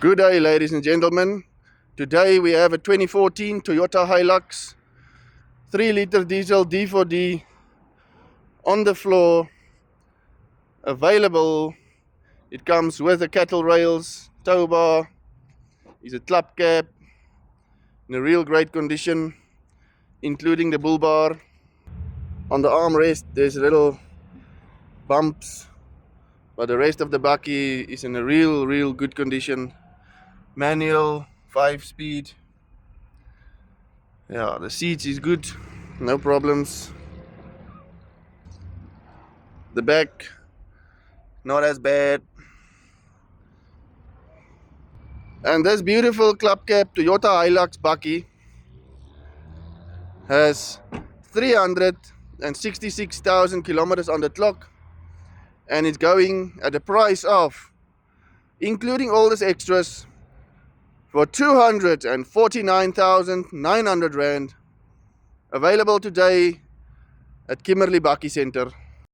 Good day, ladies and gentlemen. Today we have a 2014 Toyota Hilux 3-liter diesel D4D on the floor, available. It comes with the cattle rails, tow bar, is a club cab in a real great condition, including the bull bar. On the armrest there's little bumps, but the rest of the bakkie is in a real good condition. Manual 5-speed. Yeah, the seats is good, no problems. The back, not as bad. And this beautiful club cab Toyota Hilux bakkie has 366,000 kilometers on the clock, and it's going at a price of, including all these extras, for 249,900 rand. Available today at Kimberley Bakkie Center.